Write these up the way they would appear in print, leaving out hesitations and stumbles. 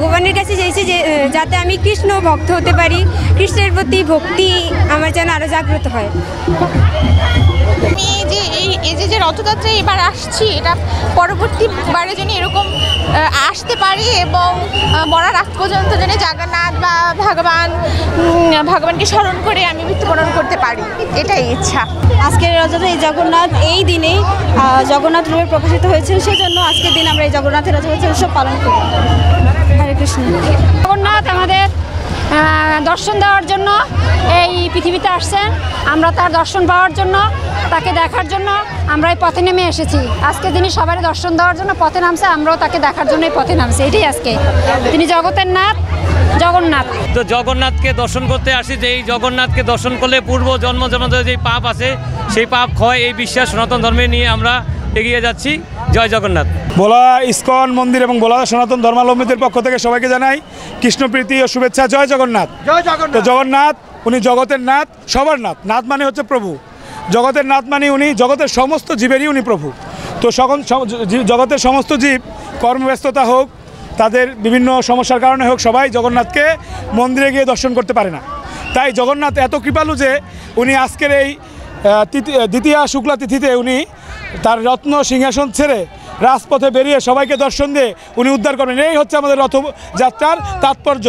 ভগবানের কাছে চাইছি যে যাতে আমি কৃষ্ণ ভক্ত হতে পারি, কৃষ্ণের প্রতি ভক্তি আমার যেন আরও জাগ্রত হয়। আমি এই যে রথযাত্রায় এবার আসছি, এটা পরবর্তীবারে যেন এরকম আসতে পারি এবং মরার আগ পর্যন্ত যেন জগন্নাথ বা ভগবানকে স্মরণ করে আমি মৃত্যুবরণ করতে পারি, এটাই ইচ্ছা। আজকের রথযাত্রা এই জগন্নাথ এই দিনেই জগন্নাথ রূপে প্রকাশিত হয়েছেন, সেজন্য আজকের দিন আমরা এই জগন্নাথের রথযাত্রা উৎসব পালন করি। হরে কৃষ্ণ। জগন্নাথ আমাদের দর্শন দেওয়ার জন্য এই পৃথিবীতে আসছেন, আমরা তার দর্শন পাওয়ার জন্য, তাকে দেখার জন্য আমরা এই পথে নেমে এসেছি। আজকের দিনে সবারই দর্শন দেওয়ার জন্য পথে নামছে, আমরাও তাকে দেখার জন্য এই পথে নামছি। এটাই আজকে তিনি জগতের নাথ জগন্নাথ। তো জগন্নাথকে দর্শন করতে আসি, যে এই জগন্নাথকে দর্শন করলে পূর্ব জন্ম যে পাপ আছে সেই পাপ ক্ষয়, এই বিশ্বাস সনাতন ধর্মে নিয়ে আমরা এগিয়ে যাচ্ছি। জয় জগন্নাথ। ভোলা ইস্কন মন্দির এবং ভোলা সনাতন ধর্মাবলম্বীদের পক্ষ থেকে সবাইকে জানাই কৃষ্ণপ্রীতি ও শুভেচ্ছা। জয় জগন্নাথ। জয় জগন্নাথ। তো জগন্নাথ উনি জগতের নাথ, সবার নাথ। নাথ মানে হচ্ছে প্রভু, জগতের নাথ মানে উনি জগতের সমস্ত জীবেরই উনি প্রভু। তো জগতের সমস্ত জীব কর্মব্যস্ততা হোক, তাদের বিভিন্ন সমস্যার কারণে হোক, সবাই জগন্নাথকে মন্দিরে গিয়ে দর্শন করতে পারে না। তাই জগন্নাথ এত কৃপালু যে উনি আজকের এই দ্বিতীয়া শুক্লা তিথিতে উনি তার রত্ন সিংহাসন ছেড়ে রাজপথে বেরিয়ে সবাইকে দর্শন দিয়ে উনি উদ্ধার করবেন। এই হচ্ছে আমাদের রথযাত্রার তাৎপর্য।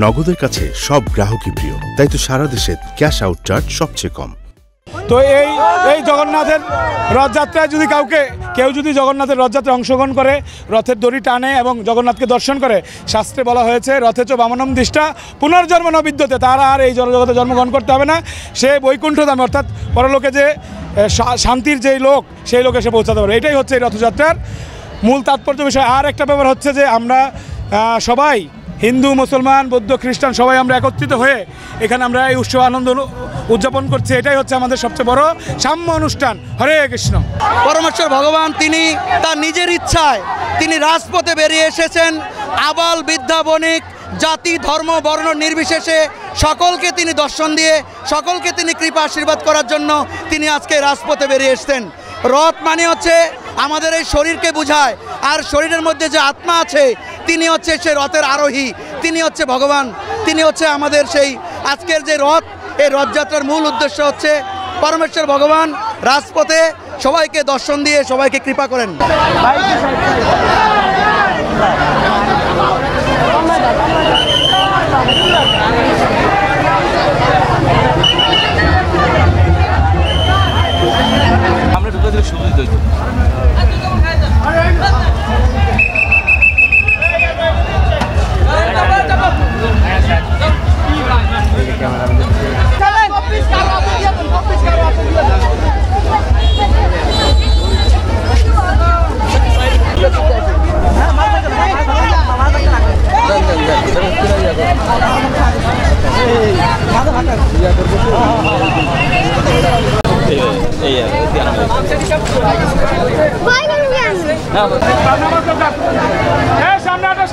নগদের কাছে সব গ্রাহকই প্রিয়, তাই তো সারা দেশে ক্যাশ আউট চার্জ সবচেয়ে কম। তো এই জগন্নাথের রথযাত্রায় যদি কেউ যদি জগন্নাথের রথযাত্রায় অংশগ্রহণ করে, রথের দড়ি টানে এবং জগন্নাথকে দর্শন করে, শাস্ত্রে বলা হয়েছে রথে চ বামনম দৃষ্টা পুনর্জন্ম ন বিদ্যতে, তারা আর এই জগতে জন্মগ্রহণ করতে হবে না, সে বৈকুণ্ঠধামে অর্থাৎ পরলোকে যে শান্তির যেই লোক, সেই লোকে সে পৌঁছাতে পারবে। এটাই হচ্ছে এই রথযাত্রার মূল তাৎপর্য বিষয়। আর একটা ব্যাপার হচ্ছে যে আমরা সবাই হিন্দু, মুসলমান, বৌদ্ধ, খ্রিস্টান সবাই আমরা একত্রিত হয়ে এখানে আমরা এই উৎসব আনন্দ উদযাপন করছি। এটাই হচ্ছে আমাদের সবচেয়ে বড় সাম্য অনুষ্ঠান। হরে কৃষ্ণ। পরমেশ্বর ভগবান তিনি তার নিজের ইচ্ছায় তিনি রাজপথে বেরিয়ে এসেছেন। আবাল বৃদ্ধা বণিক, জাতি ধর্ম বর্ণ নির্বিশেষে সকলকে তিনি দর্শন দিয়ে সকলকে তিনি কৃপা আশীর্বাদ করার জন্য তিনি আজকে রাজপথে বেরিয়ে এসেছেন। রথ মানে হচ্ছে আমাদের এই শরীরকে বোঝায়, আর শরীরের মধ্যে যে আত্মা আছে তিনি হচ্ছে সে রথের আরোহী, তিনি হচ্ছে ভগবান, তিনি হচ্ছে আমাদের সেই আজকের যে রথ, এই রথযাত্রার মূল উদ্দেশ্য হচ্ছে পরমেশ্বর ভগবান রাজপথে সবাইকে দর্শন দিয়ে সবাইকে কৃপা করেন। আমরা ঢুকে দিলে সুবিধা হইতো।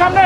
সামনে